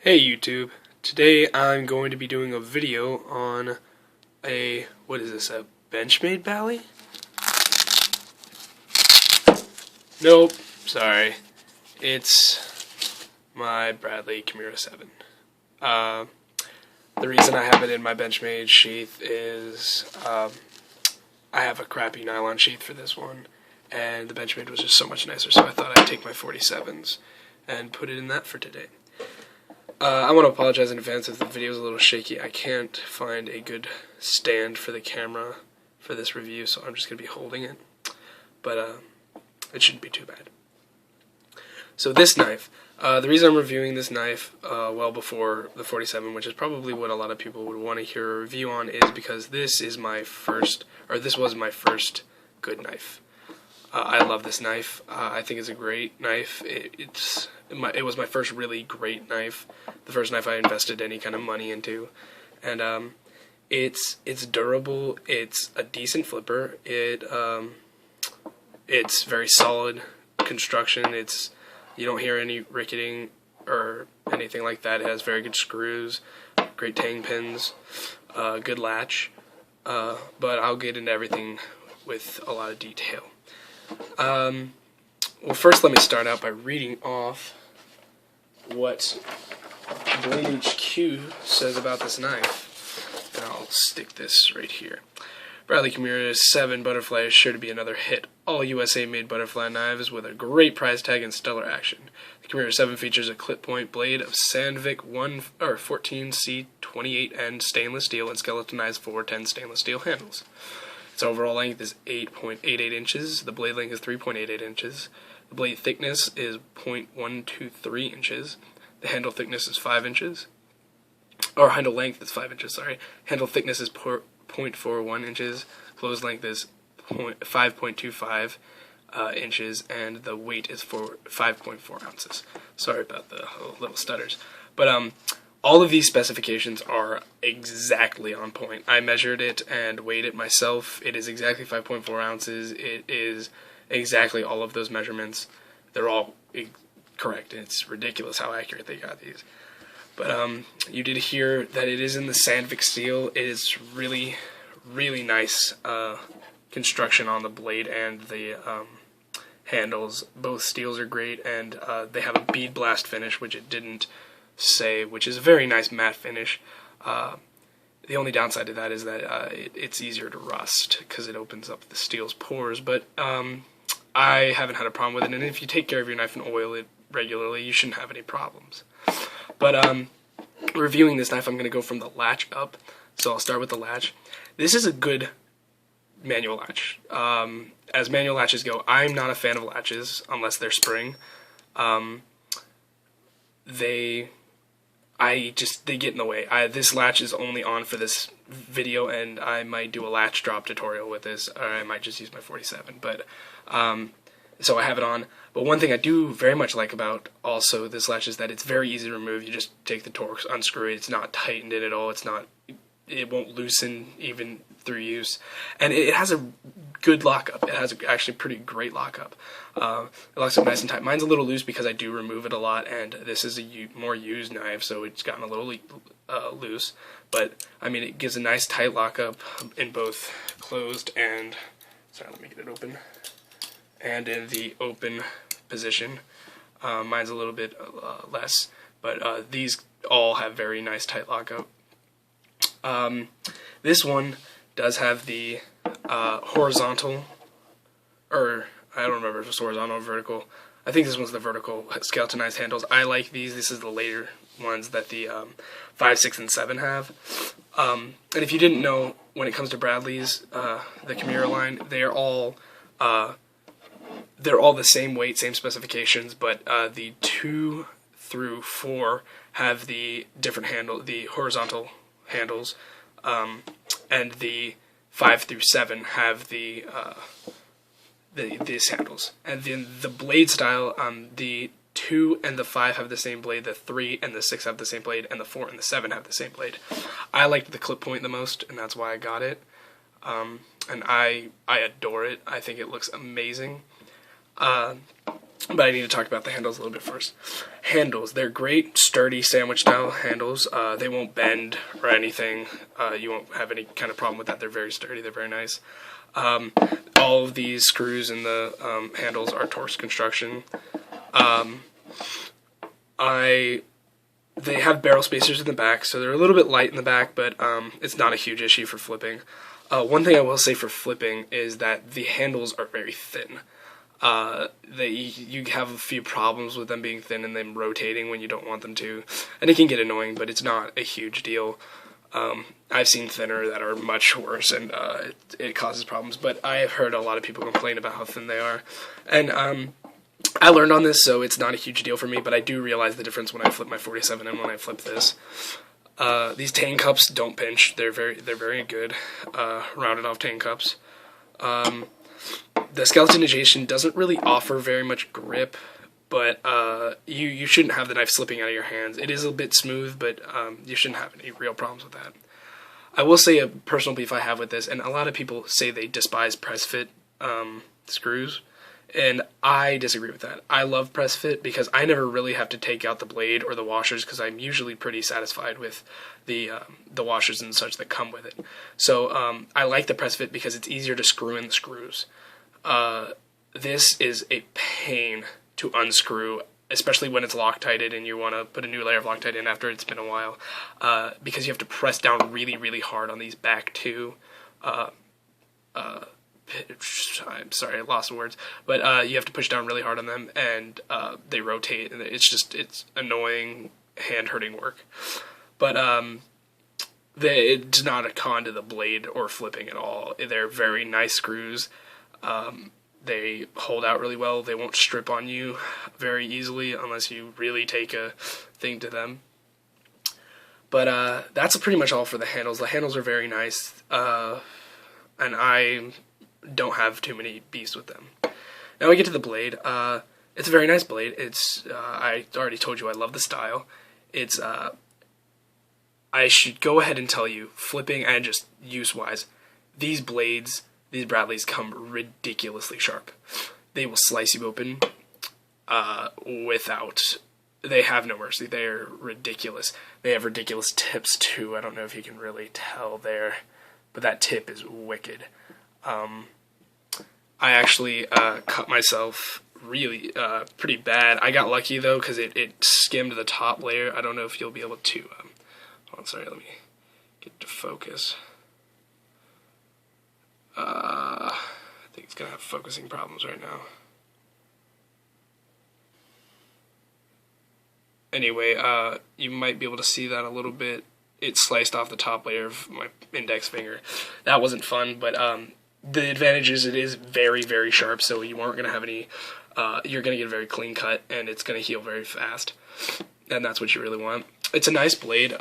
Hey YouTube, today I'm going to be doing a video on a Benchmade Bally? Nope, sorry. It's my Bradley Kimura VII. The reason I have it in my Benchmade sheath is I have a crappy nylon sheath for this one, and the Benchmade was just so much nicer, so I thought I'd take my 47s and put it in that for today. I want to apologize in advance if the video is a little shaky. I can't find a good stand for the camera for this review, so I'm just going to be holding it. But it shouldn't be too bad. So this knife, the reason I'm reviewing this knife well before the 47, which is probably what a lot of people would want to hear a review on, is because this was my first good knife. I love this knife. I think it's a great knife. It was my first really great knife, the first knife I invested any kind of money into, and it's durable. It's a decent flipper. It's very solid construction. You don't hear any ricketing or anything like that. It has very good screws, great tang pins, good latch. But I'll get into everything with a lot of detail. Well, first let me start out by reading off what Blade HQ says about this knife, and I'll stick this right here. Bradley Kimura VII Butterfly is sure to be another hit. All USA-made butterfly knives with a great price tag and stellar action. The Kimura VII features a clip-point blade of Sandvik 14C28N stainless steel and skeletonized 410 stainless steel handles. Its overall length is 8.88 inches. The blade length is 3.88 inches. The blade thickness is 0.123 inches. The handle thickness is 5 inches. Or handle length is 5 inches, sorry. Handle thickness is 0.41 inches. Close length is 5.25 inches. And the weight is 5.4 ounces. Sorry about the little stutters. But all of these specifications are exactly on point. I measured it and weighed it myself. It is exactly 5.4 ounces. It is exactly all of those measurements. They're all correct. It's ridiculous how accurate they got these. But you did hear that it is in the Sandvik steel. It is really, really nice construction on the blade and the handles. Both steels are great, and they have a bead blast finish, which it didn't say, which is a very nice matte finish. The only downside to that is that it's easier to rust because it opens up the steel's pores, but I haven't had a problem with it, and if you take care of your knife and oil it regularly, you shouldn't have any problems. But reviewing this knife, I'm going to go from the latch up, so I'll start with the latch. This is a good manual latch. As manual latches go, I'm not a fan of latches unless they're spring. They get in the way. This latch is only on for this video, and I might do a latch drop tutorial with this, or I might just use my 47, but, so I have it on. But one thing I do very much like about also this latch is that it's very easy to remove. You just take the Torx, unscrew it, it's not tightened in at all, it won't loosen even through use, and it has a good lockup. It has actually pretty great lockup. It locks up nice and tight. Mine's a little loose because I do remove it a lot, and this is a more used knife, so it's gotten a little loose. But I mean, it gives a nice tight lockup in both closed and let me get it open, and in the open position. Mine's a little bit less, but these all have very nice tight lockup. This one does have the horizontal, or I don't remember if it's horizontal or vertical. I think this one's the vertical skeletonized handles. I like these. This is the later ones that the 5, 6, and 7 have. And if you didn't know, when it comes to Bradley's, the Kimura line, they're all the same weight, same specifications, but the 2 through 4 have the different the horizontal handles, and the 5 through 7 have these handles. And then the blade style, the 2 and the 5 have the same blade, the 3 and the 6 have the same blade, and the 4 and the 7 have the same blade. I liked the clip point the most, and that's why I got it. And I adore it. I think it looks amazing. But I need to talk about the handles a little bit first. Handles, they're great, sturdy sandwich-style handles. They won't bend or anything. You won't have any kind of problem with that. They're very sturdy. They're very nice. All of these screws in the handles are Torx construction. They have barrel spacers in the back, so they're a little bit light in the back, but it's not a huge issue for flipping. One thing I will say for flipping is that the handles are very thin. You have a few problems with them being thin and them rotating when you don't want them to, and it can get annoying, but it's not a huge deal. I've seen thinner that are much worse, and it causes problems, but I have heard a lot of people complain about how thin they are, and I learned on this, so it's not a huge deal for me, but I do realize the difference when I flip my 47 and when I flip this. These tang cups don't pinch. They're very good, rounded off tang cups. The skeletonization doesn't really offer very much grip, but you shouldn't have the knife slipping out of your hands. It is a bit smooth, but you shouldn't have any real problems with that. I will say a personal beef I have with this, and a lot of people say they despise press fit screws, and I disagree with that. I love press fit because I never really have to take out the blade or the washers because I'm usually pretty satisfied with the washers and such that come with it. So I like the press fit because it's easier to screw in the screws. This is a pain to unscrew, especially when it's Loctited and you want to put a new layer of Loctite in after it's been a while, because you have to press down really, really hard on these back two. I'm sorry, I lost the words, but you have to push down really hard on them, and they rotate, and it's annoying, hand-hurting work. But it's not a con to the blade or flipping at all. They're very nice screws. They hold out really well. They won't strip on you very easily unless you really take a thing to them. But that's pretty much all for the handles. The handles are very nice, and I don't have too many beefs with them. Now we get to the blade. It's a very nice blade. I already told you I love the style. I should go ahead and tell you, flipping and just use-wise, these blades, these Bradleys come ridiculously sharp. They will slice you open they have no mercy. They are ridiculous. They have ridiculous tips too. I don't know if you can really tell there, but that tip is wicked. I actually cut myself really pretty bad. I got lucky though because it skimmed the top layer. I don't know if you'll be able to. Hold on, sorry. Let me get to focus. I think it's gonna have focusing problems right now. Anyway, you might be able to see that a little bit. It sliced off the top layer of my index finger. That wasn't fun, but the advantage is it is very, very sharp, so you aren't going to have any, you're going to get a very clean cut, and it's going to heal very fast, and that's what you really want. It's a nice blade,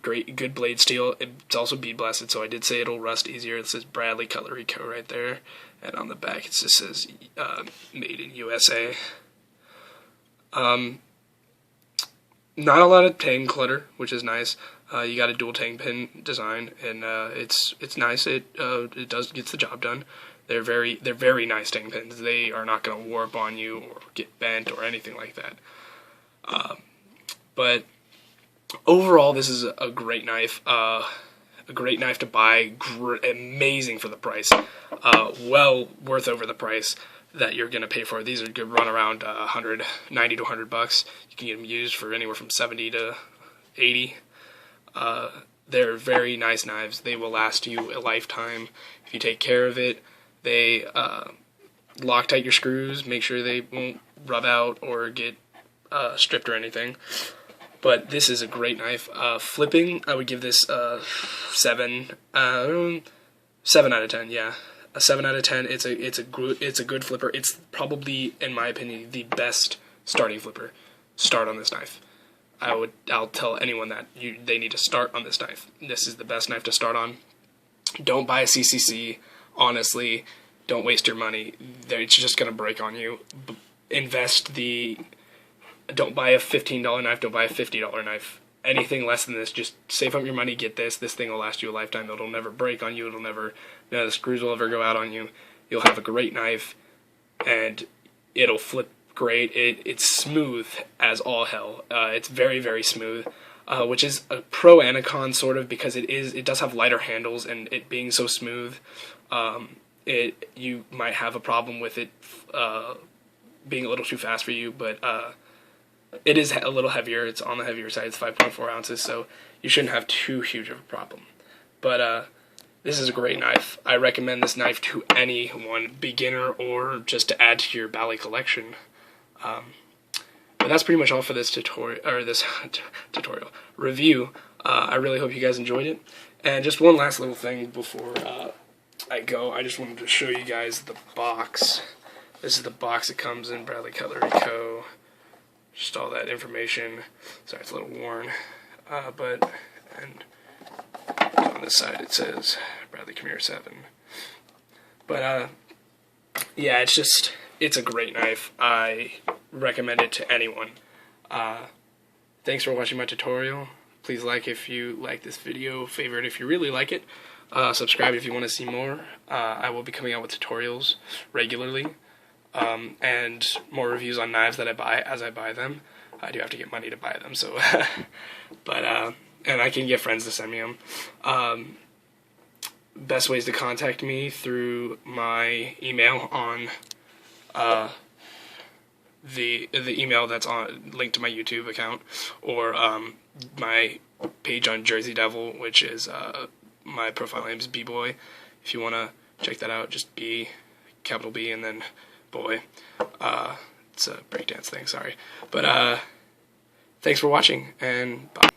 good blade steel. It's also bead blasted, so I did say it'll rust easier. It says Bradley Cutlery Co. right there, and on the back it just says made in USA. Not a lot of tang clutter, which is nice. You got a dual tang pin design, and it's nice. It gets the job done. They're very nice tang pins. They are not going to warp on you or get bent or anything like that. But overall, this is a great knife. A great knife to buy. Amazing for the price. Well worth over the price that you're going to pay for. These are good, run around $90 to $100. You can get them used for anywhere from $70 to $80. They're very nice knives. They will last you a lifetime if you take care of it. They Loctite your screws, make sure they won't rub out or get stripped or anything. But this is a great knife. Flipping, I would give this 7 out of 10. Yeah. A 7 out of 10. It's a good flipper. It's probably, in my opinion, the best starting flipper. Start on this knife. I'll tell anyone that they need to start on this knife. This is the best knife to start on. Don't buy a CCC. Honestly, don't waste your money. It's just gonna break on you. Don't buy a $15 knife. Don't buy a $50 knife. Anything less than this, just save up your money, get this. This thing will last you a lifetime. It'll never break on you. None of the screws will ever go out on you. You'll have a great knife, and it'll flip great. It's smooth as all hell. It's very, very smooth, which is a pro and a con sort of, because it does have lighter handles, and it being so smooth, you might have a problem with it being a little too fast for you, but it is a little heavier. It's on the heavier side. It's 5.4 ounces, so you shouldn't have too huge of a problem. But this is a great knife. I recommend this knife to anyone, beginner or just to add to your Bali collection. But that's pretty much all for this tutorial, or this tutorial review. I really hope you guys enjoyed it. And just one last little thing before I go. I just wanted to show you guys the box. This is the box it comes in, Bradley Cutlery Co. Just all that information. Sorry, it's a little worn. And on this side it says Bradley Kimura VII. But yeah, it's a great knife. I recommend it to anyone. Thanks for watching my tutorial. Please like if you like this video, favorite if you really like it, subscribe if you want to see more. I will be coming out with tutorials regularly, and more reviews on knives that I buy as I buy them. I do have to get money to buy them, so and I can get friends to send me them. Best ways to contact me through my email on the email that's linked to my YouTube account, or my page on Jersey Devil, which is my profile name is B-Boy. If you want to check that out, just B, capital B, and then boy. It's a breakdance thing, sorry. But thanks for watching, and bye.